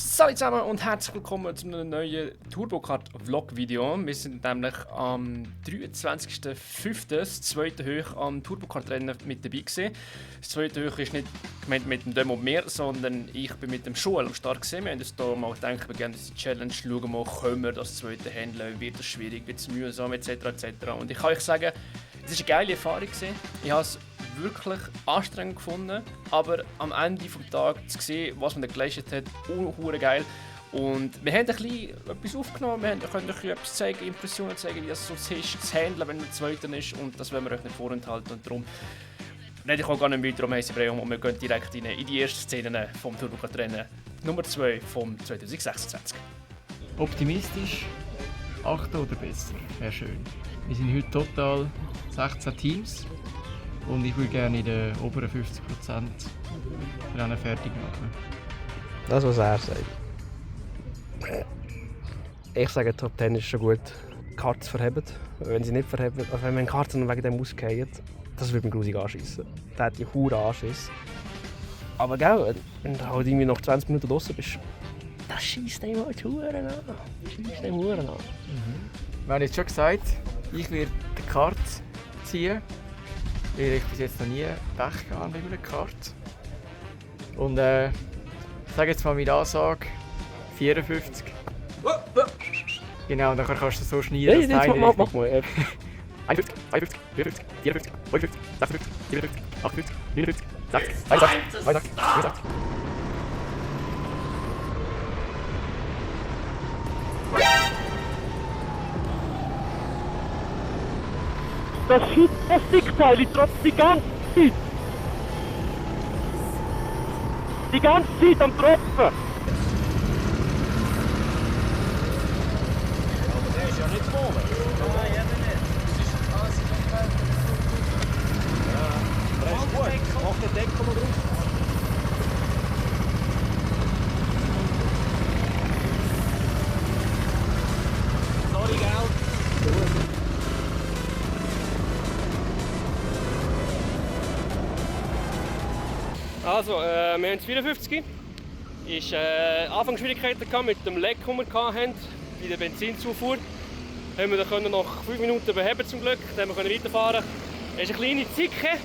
Hallo zusammen und herzlich willkommen zu einem neuen TurboKart-Vlog-Video. Wir sind nämlich am 23.05. das zweite Hoch am TurboKart-Rennen mit dabei gewesen. Das zweite Hoch ist nicht gemeint mit dem Demo und mir, sondern ich bin mit dem Joel am Start gewesen. Wir haben uns hier mal gedacht, wir gehen die Challenge, schauen mal, können wir das zweite handeln, wird es schwierig, wird es mühsam, etc. Und ich kann euch sagen, es war eine geile Erfahrung gewesen. Ich habe es wirklich anstrengend gefunden, aber am Ende des Tages zu sehen, was man da geleistet hat, unhure geil. Und wir haben ein bisschen etwas aufgenommen, wir können euch etwas zeigen, Impressionen zeigen, wie das so ist, zu handeln, wenn man Zweiter ist, und das wollen wir euch nicht vorenthalten. Und darum rede ich auch gar nicht weiter um Heißebrei und wir gehen direkt rein in die ersten Szenen vom TurboKart-Rennen Nummer 2 vom 2026. Optimistisch, 8. oder besser, wäre schön. Wir sind heute total 16 Teams. Und ich würde gerne in den oberen 50% Rennen fertig machen. Das, was er sagt. Ich sage, Top 10 ist schon gut. Karts verheben. Wenn sie nicht verheben, also wenn Karten wegen dem ausgehen, das würde mich grusig anschiessen. Der hat die Hure Anschiss. Aber gell, wenn du halt irgendwie noch 20 Minuten draußen bist, das schießt dem halt Huren an. Schießt dem Huren an. Wir haben jetzt schon gesagt, ich werde die Karte ziehen. Weil ich bis jetzt noch nie Pech gehabt mit einer Karte. Und ich sage jetzt mal meine Ansage: 54. Genau, dann kannst du so schneiden, dass Nein, mach mal. 51, 52, 54, 54, 55, 56, 57, 58, 59, 60, 61, 62, 63. Das Plastikteil, die tropft die ganze Zeit. Die ganze Zeit am Tropfen. Aber der ist ja nicht voll. Nein, eben nicht. Das ist alles in dem Fall. Ja, der ist gut. Mach den Deckel mal drauf. Sorry, gell? Also, wir haben das 54. Ich Anfangsschwierigkeiten mit dem Leck, den wir hatten, bei der Benzinzufuhr. Haben wir dann nach 5 Minuten beheben zum Glück, dann können wir weiterfahren. Es ist eine kleine Zicke,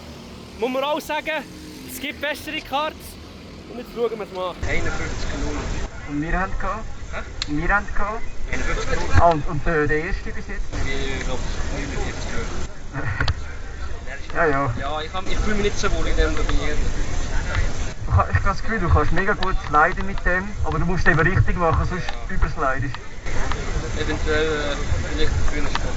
muss man auch sagen. Es gibt bessere Karts. Und jetzt schauen wir es mal. 51,0. Und wir haben gehabt? Hä? Wir haben gehabt? 51,0. Ah, und der erste bis jetzt? Ich glaube, 49 Ja. Ja, ich fühle mich nicht so wohl in dem Domieren. Ich habe das Gefühl, du kannst mega gut sliden mit dem, aber du musst es eben richtig machen, sonst überslidest du. Eventuell vielleicht ein grüner Stopp.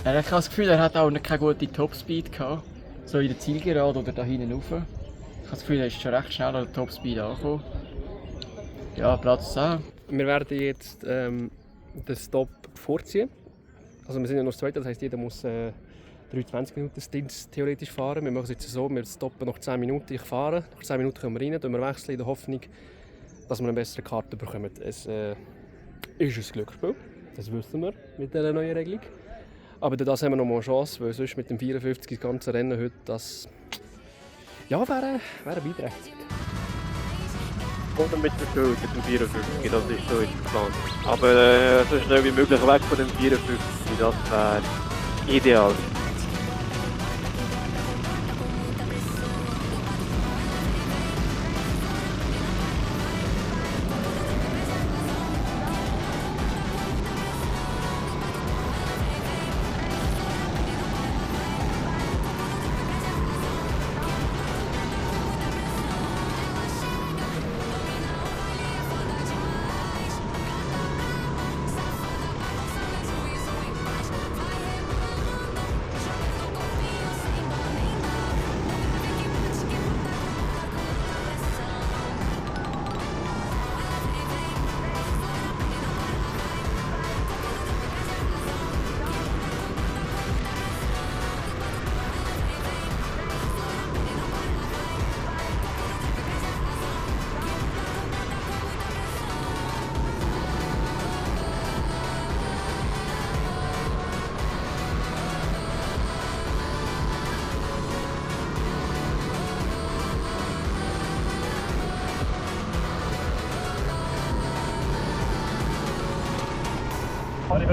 Ich habe das Gefühl, er hat auch keine gute Topspeed gehabt. So in der Zielgerade oder da hinten rauf. Ich habe das Gefühl, er ist schon recht schnell an der Topspeed angekommen. Ja, Platz 10. Wir werden jetzt den Stop vorziehen. Also wir sind ja noch das Zweite, das heisst, jeder muss 23 Minuten Stints theoretisch fahren. Wir machen es jetzt so, wir stoppen nach 10 Minuten, ich fahre. Nach 10 Minuten können wir rein, dann wir wechseln in der Hoffnung, dass wir eine bessere Karte bekommen. Es ist ein Glücksspiel, das wissen wir mit dieser neuen Regelung. Aber durch das haben wir noch mal eine Chance, weil sonst mit dem 54 das ganze Rennen heute, das wäre beeinträchtigt. Oder mit der Schuld, mit dem 54, das ist so geplant. Aber so schnell wie möglich weg von dem 54, das wäre ideal.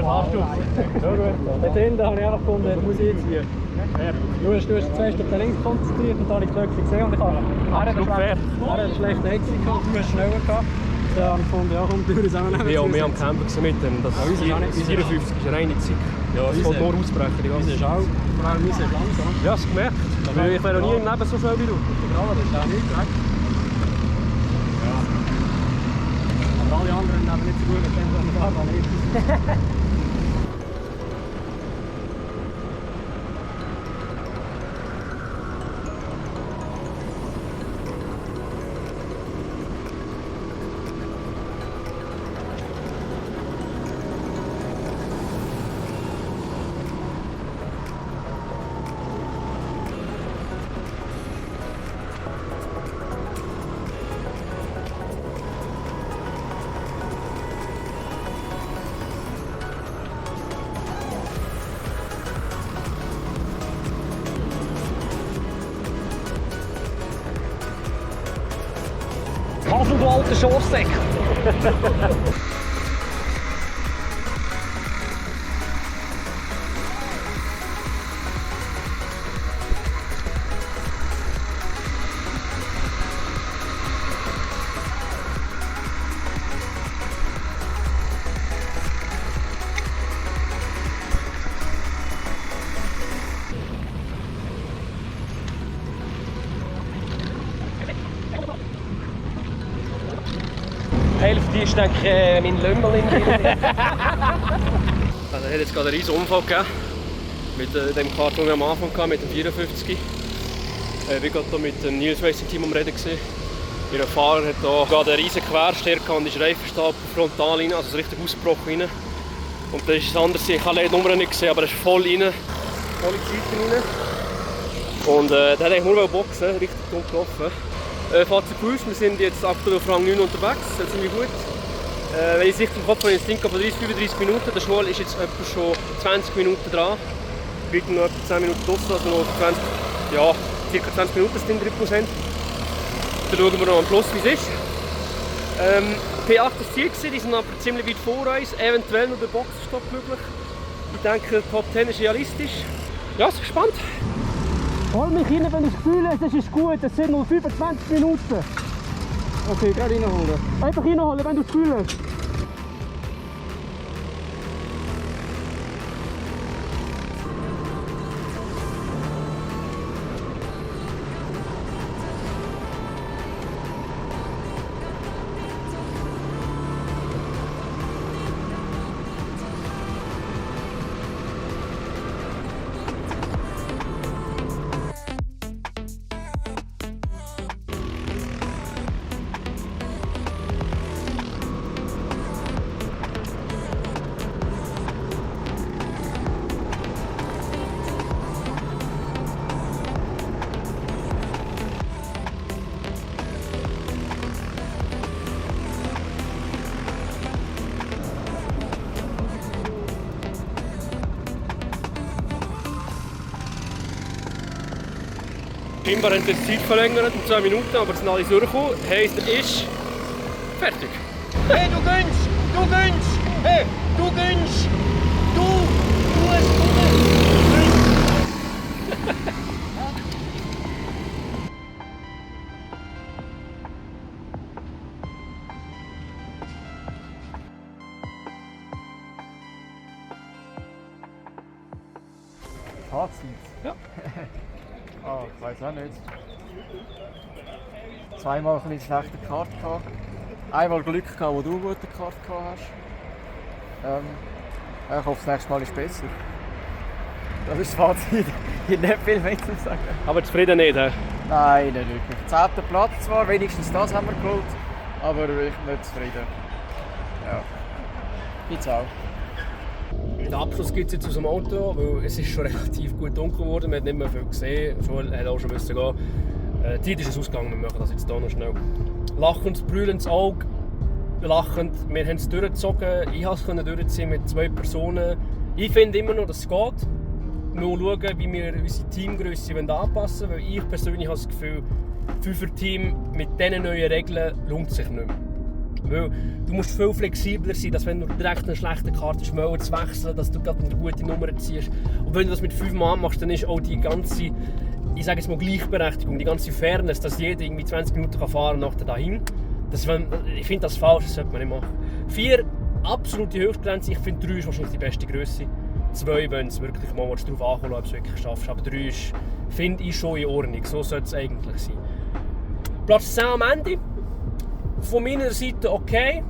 hast du? So gut. Dort hinten habe ich einfach gefunden, da muss ich jetzt hier. Du hast zuerst auf den Links konzentriert und dann habe ich die Lücke gesehen und ich habe einen schlechten Exit gehabt, du hast schneller gehabt. Dann habe ich gefunden, ja komm, du es auch nehmen. Ja, wir am Campen mit dem. Das ist 54 ist eine reine Zeit. Ja, es kommt nur ausbrechen. Unser ist auch, vor allem unser ist langsam. Ja, hast du gemerkt. Aber ich wäre noch nie im Leben so schnell wie du. Genau, das ist auch nicht weg. Ja. Aber alle anderen nehmen nicht so gut mit dem, was wir da nicht. Hafen, du alter Schorsäck! Die Hälfte ist denke ich, mein Lümmel in mir. Also, es hat jetzt gerade einen riesen Unfall gegeben. Mit dem Kart, den wir am Anfang hatten, mit dem 54. Ich war gerade hier mit dem Nils Racing Team am Reden. Ihr Fahrer hat hier gerade einen riesen Querstärke und ist Reifenstab frontal rein, also richtig ausgebrochen rein. Und das ist das andere, ich habe die Nummer nicht gesehen, aber er ist voll rein, voll in die Seite rein. Und der hat eigentlich nur boxen, richtig dumm gelaufen. Fazit für uns, wir sind jetzt aktuell auf Rang 9 unterwegs, das ist ziemlich gut. Wenn ich richtig im Kopf habe, ich denke von 30-35 Minuten. Der Schwall ist jetzt etwa schon 20 Minuten dran. Wir noch etwa 10 Minuten draussen, also noch 20, ja, ca. 20 Minuten sind 3%. Dann schauen wir noch am Schluss, wie es ist. P8 war das Ziel, die sind aber ziemlich weit vor uns, eventuell noch der Boxenstopp möglich. Ich denke, Top 10 ist realistisch. Ja, ich bin gespannt. Hol mich rein, wenn ich das Gefühl habe, es ist gut, es sind noch 25 Minuten. Okay, gerade reinholen. Einfach reinholen, wenn du das Gefühl hast. Scheinbar haben sie die Zeit verlängert um 10 Minuten, aber es sind alle durchgekommen. Heisst, er ist fertig. Hey, du gönnst! Du gönnst! Hey, du gönnst! Du hast Fazit? Ja. Ich weiß auch nicht. Zweimal ein bisschen schlechte Karte gehabt. Einmal Glück gehabt, wo du eine gute Karte gehabt hast. Ich hoffe, das nächste Mal ist besser. Das ist das Fazit. Ich habe nicht viel mehr zu sagen. Aber zufrieden nicht, he? Nein, nicht wirklich. 10. Platz zwar, wenigstens das haben wir geholt, aber ich bin nicht zufrieden. Ja. Gibt's auch. Den Abschluss gibt es jetzt aus dem Auto, weil es ist schon relativ gut dunkel geworden. Man hat nicht mehr viel gesehen. Joel hat auch schon müssen gehen. Die Zeit ist es ausgegangen, wir machen das jetzt hier noch schnell. Lachend, brüllendes Auge. Lachend, wir haben es durchgezogen. Ich konnte es durchziehen mit 2 Personen. Ich finde immer noch, dass es geht. Wir müssen schauen, wie wir unsere Teamgröße anpassen wollen. Weil ich persönlich habe das Gefühl, 5er-Team mit diesen neuen Regeln lohnt sich nicht mehr. Weil du musst viel flexibler sein, dass wenn du direkt eine schlechte Karte schneller zu wechseln, dass du gerade eine gute Nummer ziehst. Und wenn du das mit 5 Mann machst, dann ist auch die ganze, ich sage jetzt mal Gleichberechtigung, die ganze Fairness, dass jeder irgendwie 20 Minuten fahren kann nachher dahin. Ich finde das falsch, das sollte man nicht machen. 4, absolute Höchstgrenze, ich finde 3 ist wahrscheinlich die beste Größe. 2, wenn es wirklich mal darauf ankommt, ob du es wirklich schaffst. Aber 3 ist, finde ich, schon in Ordnung, so sollte es eigentlich sein. Platz 10 am Ende. Von meiner Seite okay.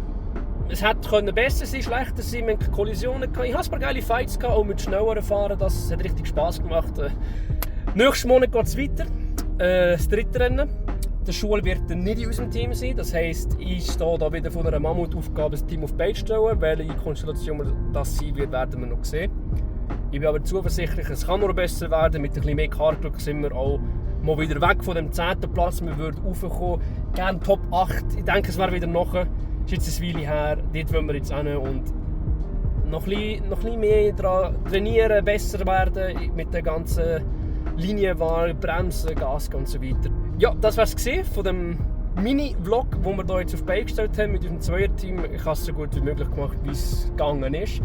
Es hätte besser sein, schlechter sein, wir hatten Kollisionen gehabt. Ich hatte ein paar geile Fights gehabt, auch mit schnelleren Fahren, das hat richtig Spass gemacht. Nächsten Monat geht es weiter, das 3. Rennen. Der Schule wird nicht in unserem Team sein, das heisst, ich stehe da wieder vor einer Mammutaufgabe, das Team auf die Beine zu stellen. Welche Konstellation das sein wird, werden wir noch sehen. Ich bin aber zuversichtlich, es kann noch besser werden. Mit ein bisschen mehr Kartglück sind wir auch mal wieder weg von dem 10. Platz. Wir würden raufkommen, gerne Top 8. Ich denke, es wäre wieder nachher. Es ist jetzt eine Weile her, dort wollen wir jetzt hin und noch ein bisschen mehr daran trainieren, besser werden mit der ganzen Linienwahl, Bremsen, Gas und so weiter. Ja, das war es von dem Mini-Vlog, den wir hier jetzt auf die Beine gestellt haben mit unserem Zweierteam. Ich habe es so gut wie möglich gemacht, wie es gegangen ist.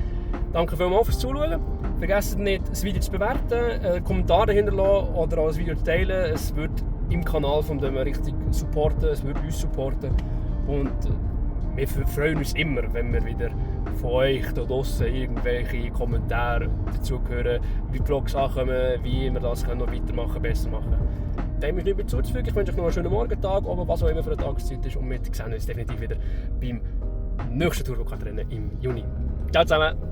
Danke vielmals fürs Zuschauen. Vergesst nicht, das Video zu bewerten, Kommentare hinterlassen oder auch das Video zu teilen. Es wird im Kanal von dem richtig supporten, es wird uns supporten. Und wir freuen uns immer, wenn wir wieder von euch da draussen irgendwelche Kommentare dazu hören, wie die Vlogs ankommen, wie wir das noch weitermachen, besser machen. Dem ist nicht mehr zuzufügen. Ich wünsche euch noch einen schönen Morgentag, oder was auch immer für eine Tageszeit ist. Und wir sehen uns definitiv wieder beim nächsten Turbo-Kart-Rennen im Juni. Ciao zusammen!